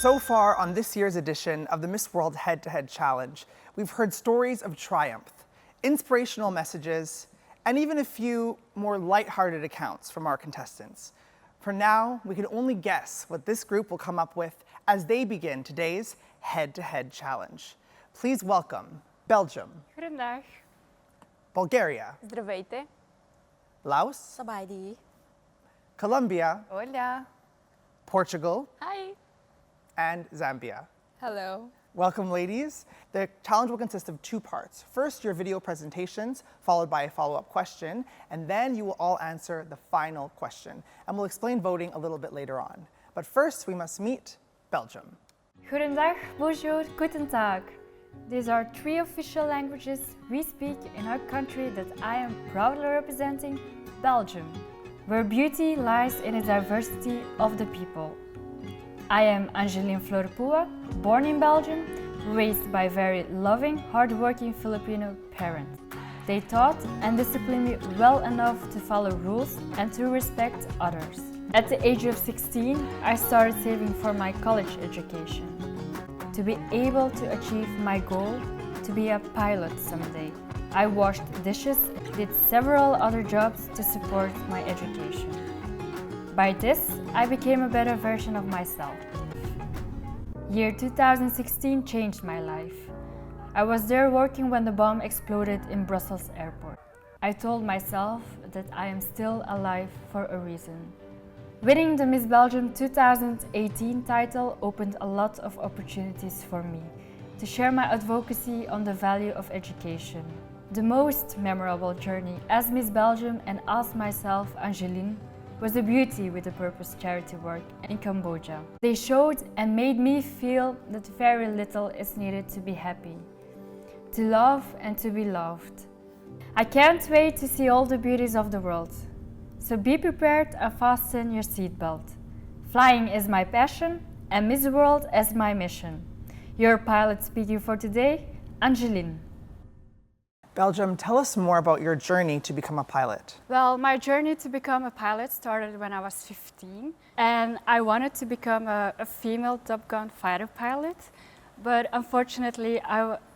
So far on this year's edition of the Miss World Head-to-Head Challenge, we've heard stories of triumph, inspirational messages, and even a few more lighthearted accounts from our contestants. For now, we can only guess what this group will come up with as they begin today's Head-to-Head Challenge. Please welcome Belgium, Goedendag. Bulgaria, Здравейте. Laos, สบายดี Colombia, Hola. Portugal, Hi. and Zambia. Hello. Welcome, ladies. The challenge will consist of two parts. First, your video presentations, followed by a follow-up question, and then you will all answer the final question. And we'll explain voting a little bit later on. But first, we must meet Belgium. Goedendag, bonjour, guten tag. These are three official languages we speak in our country that I am proudly representing, Belgium, where beauty lies in the diversity of the people. I am Angeline Florpua, born in Belgium, raised by very loving, hardworking Filipino parents. They taught and disciplined me well enough to follow rules and to respect others. At the age of 16, I started saving for my college education, to be able to achieve my goal to be a pilot someday. I washed dishes, did several other jobs to support my education. By this, I became a better version of myself. Year 2016 changed my life. I was there working when the bomb exploded in Brussels airport. I told myself that I am still alive for a reason. Winning the Miss Belgium 2018 title opened a lot of opportunities for me to share my advocacy on the value of education. The most memorable journey as Miss Belgium and as myself, Angeline, was the Beauty with a Purpose charity work in Cambodia. They showed and made me feel that very little is needed to be happy, to love and to be loved. I can't wait to see all the beauties of the world. So be prepared and fasten your seatbelt. Flying is my passion and Miss World is my mission. Your pilot speaking for today, Angeline. Belgium, tell us more about your journey to become a pilot. Well, my journey to become a pilot started when I was 15, and I wanted to become a female Top Gun fighter pilot, but unfortunately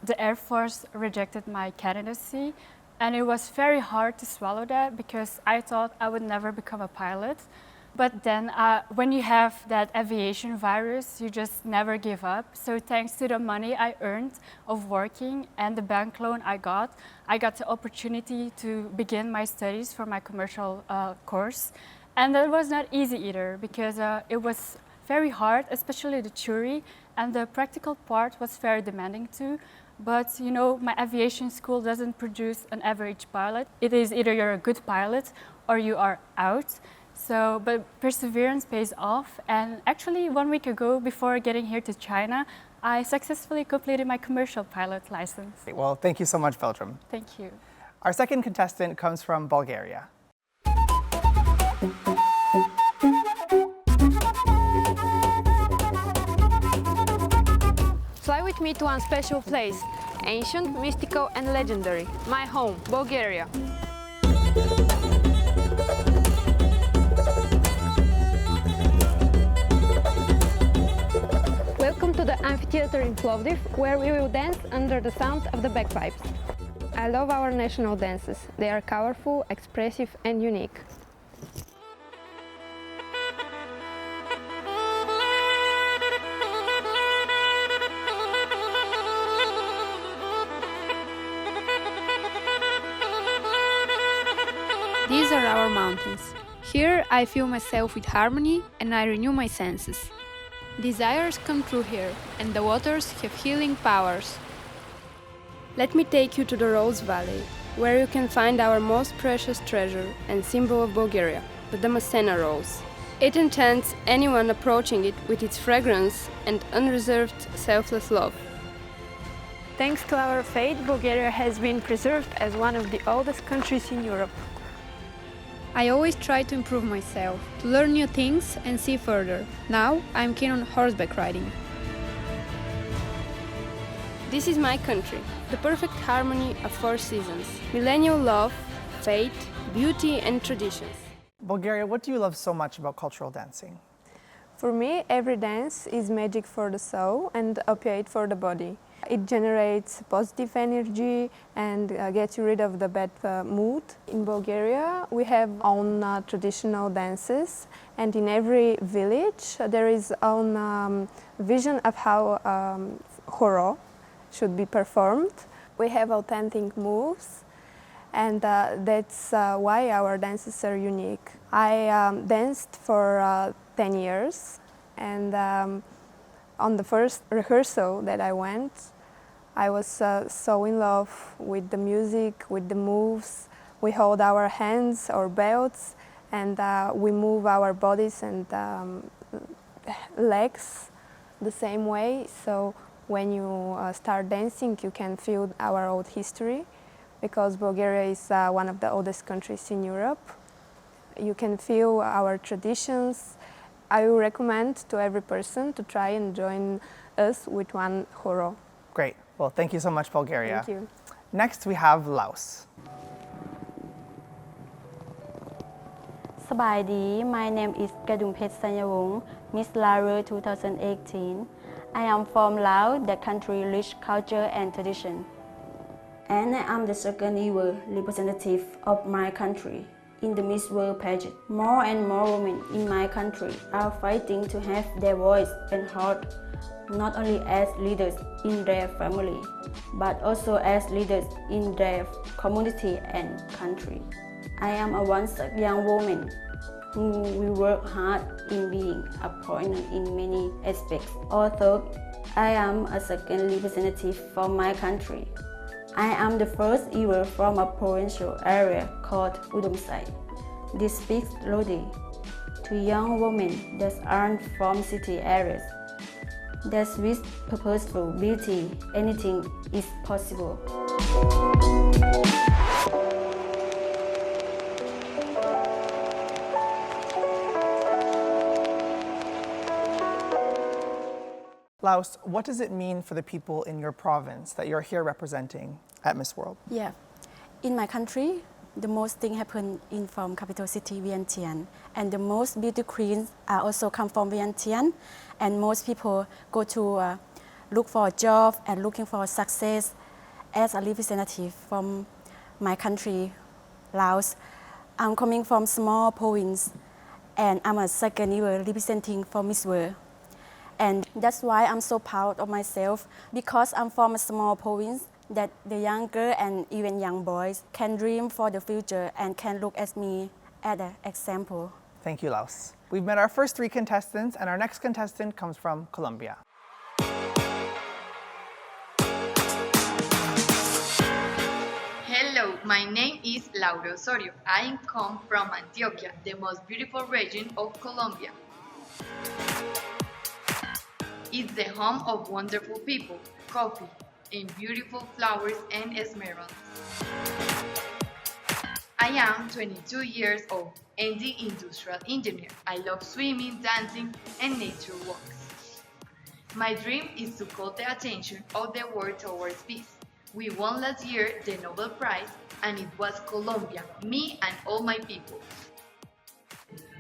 the Air Force rejected my candidacy, and it was very hard to swallow that because I thought I would never become a pilot. But then when you have that aviation virus, you just never give up. So thanks to the money I earned of working and the bank loan I got the opportunity to begin my studies for my commercial course. And that was not easy either because it was very hard, especially the theory, and the practical part was very demanding too. But you know, my aviation school doesn't produce an average pilot. It is either you're a good pilot or you are out. So, but perseverance pays off, and actually 1 week ago, before getting here to China, I successfully completed my commercial pilot license. Well, thank you so much, Belgium. Thank you. Our second contestant comes from Bulgaria. Fly with me to one special place, ancient, mystical and legendary, my home, Bulgaria. Welcome to the amphitheater in Plovdiv, where we will dance under the sound of the bagpipes. I love our national dances. They are colorful, expressive and unique. These are our mountains. Here I feel myself with harmony and I renew my senses. Desires come true here, and the waters have healing powers. Let me take you to the Rose Valley, where you can find our most precious treasure and symbol of Bulgaria, the Damascena rose. It enchants anyone approaching it with its fragrance and unreserved, selfless love. Thanks to our fate, Bulgaria has been preserved as one of the oldest countries in Europe. I always try to improve myself, to learn new things and see further. Now I'm keen on horseback riding. This is my country, the perfect harmony of four seasons, millennial love, faith, beauty and traditions. Bulgaria, what do you love so much about cultural dancing? For me, every dance is magic for the soul and opiate for the body. It generates positive energy and gets you rid of the bad mood. In Bulgaria, we have own traditional dances, and in every village there is own vision of how horo should be performed. We have authentic moves, and that's why our dances are unique. I danced for 10 years, and on the first rehearsal that I went, I was so in love with the music, with the moves. We hold our hands or belts, and we move our bodies and legs the same way. So when you start dancing, you can feel our old history, because Bulgaria is one of the oldest countries in Europe. You can feel our traditions. I will recommend to every person to try and join us with one horo. Great. Well, thank you so much, Bulgaria. Thank you. Next, we have Laos. สบายดี My name is กระดุมเพชร Sanya Miss Laos 2018. I am from Laos, the country rich culture and tradition. And I am the second ever representative of my country in the Miss World pageant. More and more women in my country are fighting to have their voice and heard, not only as leaders in their family, but also as leaders in their community and country. I am a once young woman who will work hard in being a pioneer in many aspects. Although I am a second representative from my country, I am the first ever from a provincial area called Udomsai. This speaks loudly to young women that aren't from city areas. That with purposeful beauty, anything is possible. Laos, what does it mean for the people in your province that you're here representing at Miss World? Yeah, in my country, the most thing happen in from capital city Vientiane, and the most beauty queens are also come from Vientiane, and most people go to look for a job and looking for success. As a representative from my country, Laos, I'm coming from small province, and I'm a second year representing for Miss World. And that's why I'm so proud of myself, because I'm from a small province, that the young girl and even young boys can dream for the future and can look at me as an example. Thank you, Laos. We've met our first 3 contestants, and our next contestant comes from Colombia. Hello, my name is Laura Osorio. I come from Antioquia, the most beautiful region of Colombia. It's the home of wonderful people, coffee, and beautiful flowers and emeralds. I am 22 years old and the industrial engineer. I love swimming, dancing, and nature walks. My dream is to call the attention of the world towards peace. We won last year the Nobel Prize, and it was Colombia, me and all my people.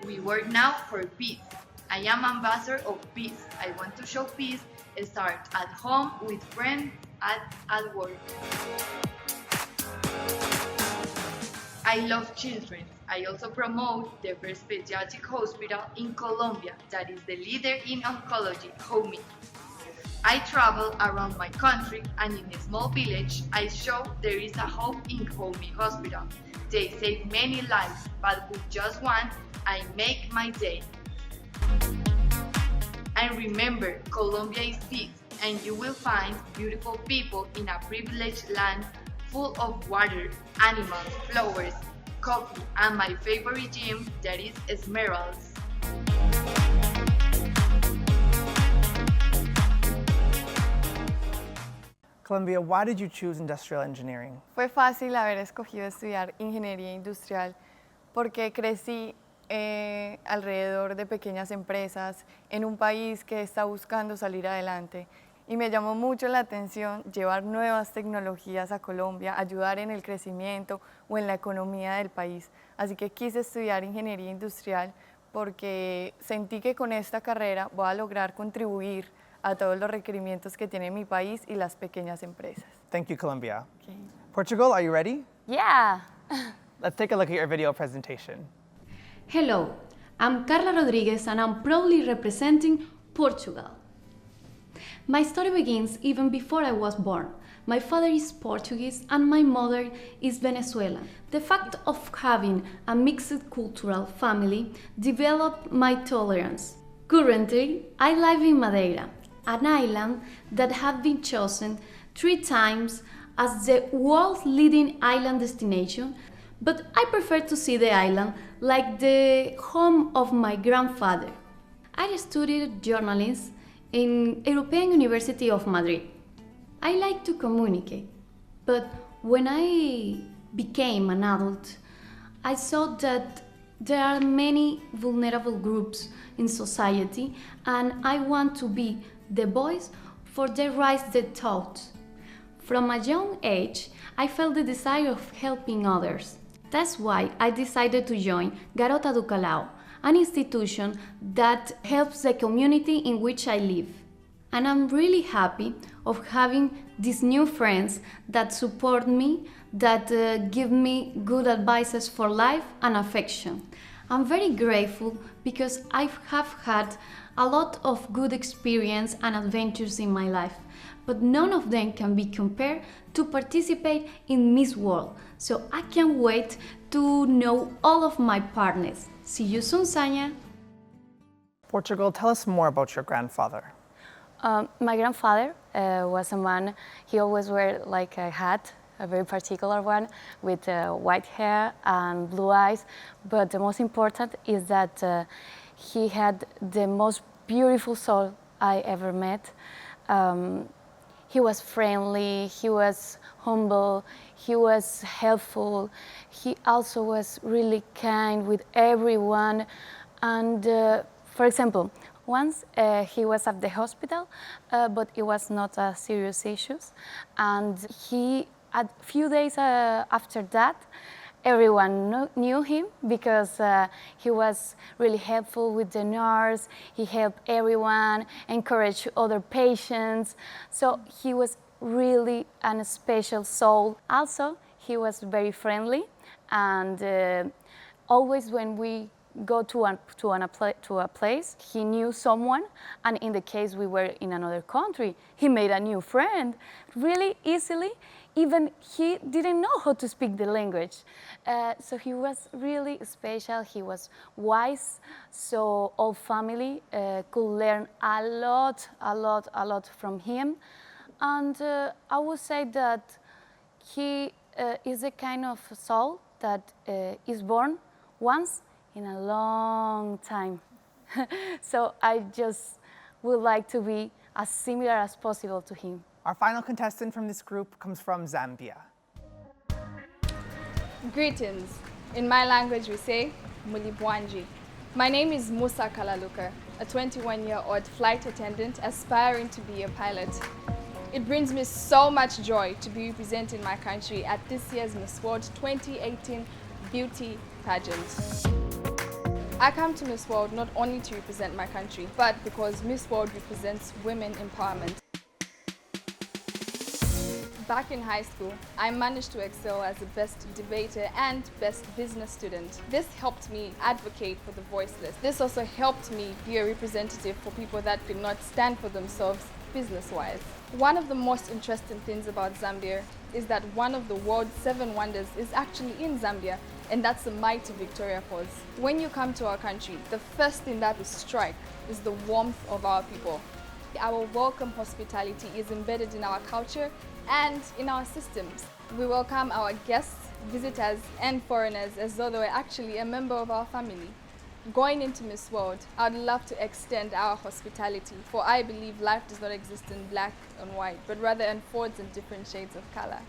We work now for peace. I am ambassador of peace. I want to show peace, start at home with friends, at work. I love children. I also promote the first pediatric hospital in Colombia that is the leader in oncology, HOMI. I travel around my country, and in a small village, I show there is a hope in HOMI hospital. They save many lives, but with just one, I make my day. And remember, Colombia is peace, and you will find beautiful people in a privileged land full of water, animals, flowers, coffee, and my favorite gem, that is emeralds. Colombia, why did you choose industrial engineering? Fue fácil haber escogido estudiar ingeniería industrial porque crecí alrededor de pequeñas empresas en un país que está buscando salir adelante. Y me llamó mucho la atención llevar nuevas tecnologías a Colombia, ayudar en el crecimiento o en la economía del país. Así que quise estudiar ingeniería industrial porque sentí que con esta carrera voy a lograr contribuir a todos los requerimientos que tiene mi país y las pequeñas empresas. Thank you, Colombia. Portugal, are you ready? Yeah. Let's take a look at your video presentation. Hello, I'm Carla Rodriguez and I'm proudly representing Portugal. My story begins even before I was born. My father is Portuguese and my mother is Venezuelan. The fact of having a mixed cultural family developed my tolerance. Currently, I live in Madeira, an island that has been chosen 3 times as the world's leading island destination, but I prefer to see the island like the home of my grandfather. I studied journalism in European University of Madrid. I like to communicate, but when I became an adult, I saw that there are many vulnerable groups in society and I want to be the voice for their rights, their thoughts. From a young age, I felt the desire of helping others. That's why I decided to join Garota do Calao, an institution that helps the community in which I live. And I'm really happy of having these new friends that support me, that give me good advices for life and affection. I'm very grateful because I have had a lot of good experience and adventures in my life, but none of them can be compared to participate in Miss World. So I can't wait to know all of my partners. See you soon, Sanya. Portugal, tell us more about your grandfather. My grandfather was a man, he always wore like a hat, a very particular one, with white hair and blue eyes. But the most important is that he had the most beautiful soul I ever met. He was friendly, he was humble, he was helpful. He also was really kind with everyone. And for example, once he was at the hospital, but it was not a serious issue. And a few days after that, everyone knew him because he was really helpful with the nurse. He helped everyone, encouraged other patients. So he was really a special soul. Also, he was very friendly, and always when we go to a place, he knew someone, and in the case we were in another country, he made a new friend really easily. Even he didn't know how to speak the language. So he was really special, he was wise, so all family could learn a lot from him. And I would say that he is a kind of soul that is born once in a long time. So I just would like to be as similar as possible to him. Our final contestant from this group comes from Zambia. Greetings. In my language we say, Mulibwanji. My name is Musa Kalaluka, a 21-year-old flight attendant aspiring to be a pilot. It brings me so much joy to be representing my country at this year's Miss World 2018 Beauty Pageant. I come to Miss World not only to represent my country, but because Miss World represents women empowerment. Back in high school, I managed to excel as the best debater and best business student. This helped me advocate for the voiceless. This also helped me be a representative for people that could not stand for themselves business-wise. One of the most interesting things about Zambia is that one of the world's 7 wonders is actually in Zambia, and that's the mighty Victoria Falls. When you come to our country, the first thing that will strike is the warmth of our people. Our welcome hospitality is embedded in our culture and in our systems. We welcome our guests, visitors, and foreigners as though they were actually a member of our family. Going into Miss World, I'd love to extend our hospitality, for I believe life does not exist in black and white, but rather unfolds in different shades of color.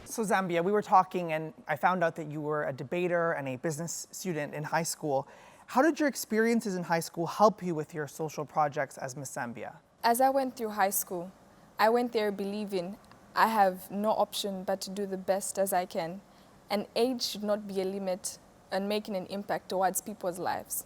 So Zambia, we were talking and I found out that you were a debater and a business student in high school. How did your experiences in high school help you with your social projects as Miss Zambia? As I went through high school, I went there believing I have no option but to do the best as I can, and age should not be a limit in making an impact towards people's lives.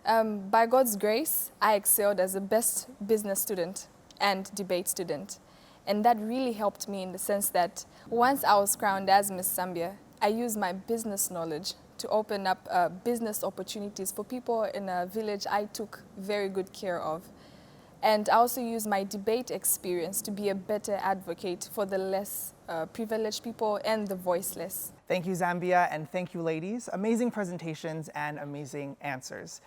By God's grace, I excelled as the best business student and debate student. And that really helped me in the sense that once I was crowned as Miss Zambia, I used my business knowledge to open up business opportunities for people in a village I took very good care of. And I also used my debate experience to be a better advocate for the less privileged people and the voiceless. Thank you, Zambia, and thank you, ladies. Amazing presentations and amazing answers.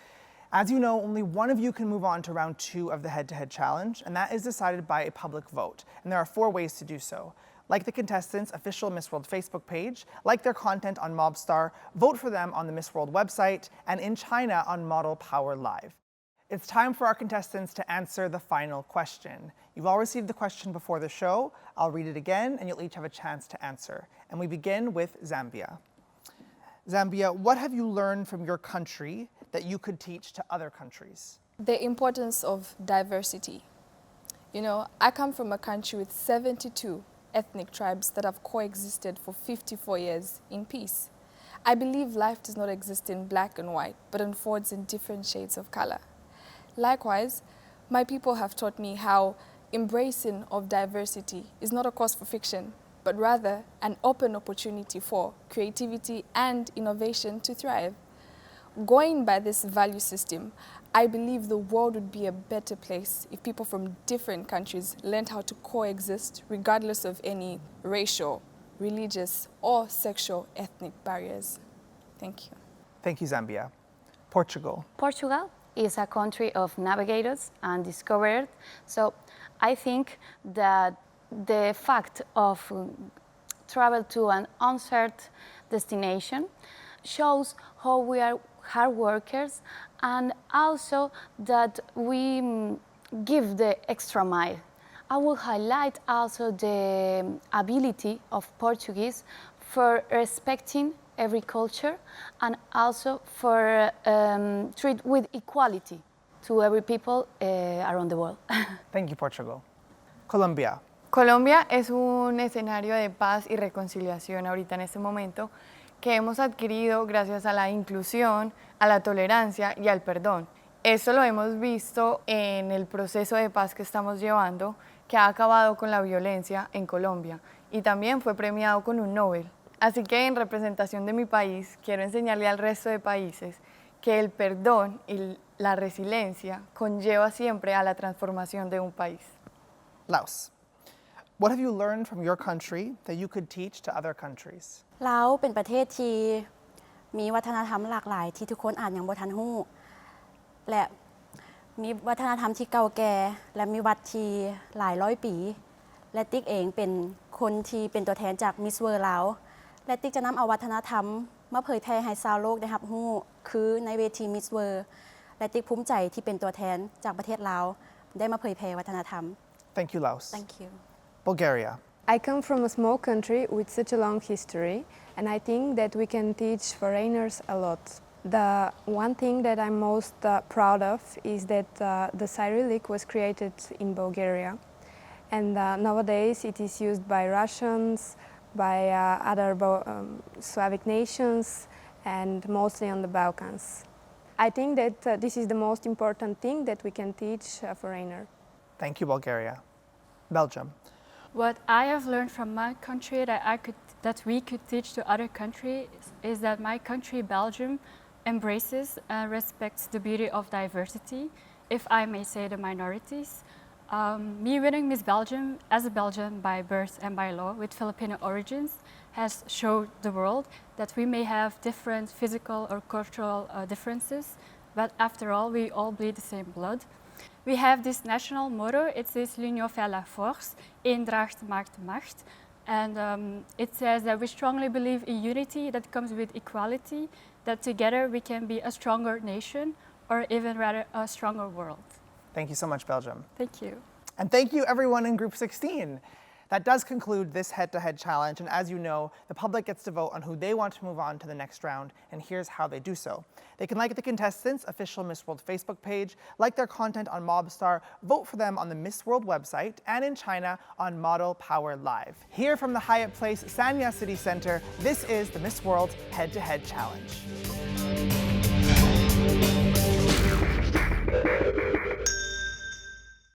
As you know, only one of you can move on to round 2 of the head-to-head challenge, and that is decided by a public vote. And there are 4 ways to do so. Like the contestants' official Miss World Facebook page, like their content on MobStar, vote for them on the Miss World website, and in China on Model Power Live. It's time for our contestants to answer the final question. You've all received the question before the show. I'll read it again, and you'll each have a chance to answer. And we begin with Zambia. Zambia, what have you learned from your country that you could teach to other countries? The importance of diversity. You know, I come from a country with 72 ethnic tribes that have coexisted for 54 years in peace. I believe life does not exist in black and white, but unfolds in different shades of color. Likewise, my people have taught me how embracing of diversity is not a cause for fiction, but rather an open opportunity for creativity and innovation to thrive. Going by this value system, I believe the world would be a better place if people from different countries learned how to coexist regardless of any racial, religious, or sexual ethnic barriers. Thank you. Thank you, Zambia. Portugal. Portugal is a country of navigators and discoverers, so I think that the fact of travel to an uncertain destination shows how we are hard workers and also that we give the extra mile. I will highlight also the ability of Portuguese for respecting every culture and also for treat with equality to every people around the world. Thank you, Portugal. Colombia. Colombia es un escenario de paz y reconciliación ahorita en este momento que hemos adquirido gracias a la inclusión, a la tolerancia y al perdón. Esto lo hemos visto en el proceso de paz que estamos llevando, que ha acabado con la violencia en Colombia y también fue premiado con un Nobel. Así que en representación de mi país quiero enseñarle al resto de países que el perdón y la resiliencia conlleva siempre a la transformación de un país. Laos. What have you learned from your country that you could teach to other countries? ลาวเป็นประเทศที่มีวัฒนธรรมหลากหลายที่ทุกคนอาจยังบ่ทันรู้และมีวัฒนธรรมที่เก่าแก่และมีวัดที่หลายร้อยปีและติ๊กเองเป็นคนที่เป็นตัวแทนจากมิสเวิร์ลาวและติ๊กจะนำเอาวัฒนธรรมมาเผยแพร่ให้ชาวโลกได้รับรู้คือในเวทีมิสเวิร์และติ๊กภูมิใจที่เป็นตัวแทนจากประเทศลาวได้มาเผยแพร่วัฒนธรรม Thank you, Laos. Thank you. Bulgaria. I come from a small country with such a long history, and I think that we can teach foreigners a lot. The one thing that I'm most proud of is that the Cyrillic was created in Bulgaria, and nowadays it is used by Russians, by other Slavic nations, and mostly on the Balkans. I think that this is the most important thing that we can teach a foreigner. Thank you, Bulgaria. Belgium. What I have learned from my country that we could teach to other countries is that my country, Belgium, embraces and respects the beauty of diversity, if I may say the minorities. Me winning Miss Belgium as a Belgian by birth and by law with Filipino origins has showed the world that we may have different physical or cultural differences, but after all, we all bleed the same blood. We have this national motto, it says L'union fait la force, Eendracht maakt macht. And it says that we strongly believe in unity that comes with equality, that together we can be a stronger nation, or even rather a stronger world. Thank you so much, Belgium. Thank you. And thank you everyone in Group 16. That does conclude this head-to-head challenge, and as you know, the public gets to vote on who they want to move on to the next round, and here's how they do so. They can like the contestants' official Miss World Facebook page, like their content on MobStar, vote for them on the Miss World website, and in China on Model Power Live. Here from the Hyatt Place Sanya City Center, this is the Miss World Head-to-Head Challenge.